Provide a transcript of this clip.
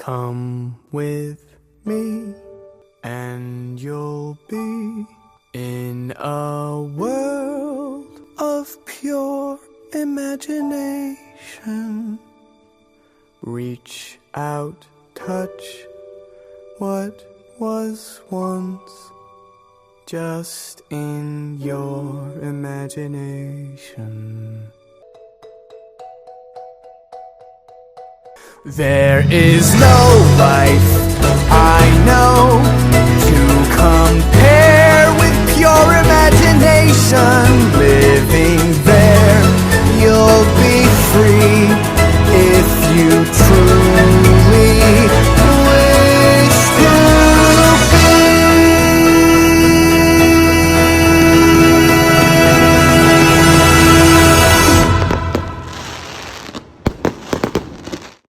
Come with me and you'll be in a world of pure imagination. Reach out, touch what was once just in your imagination. There is no life I know to compare with pure imagination.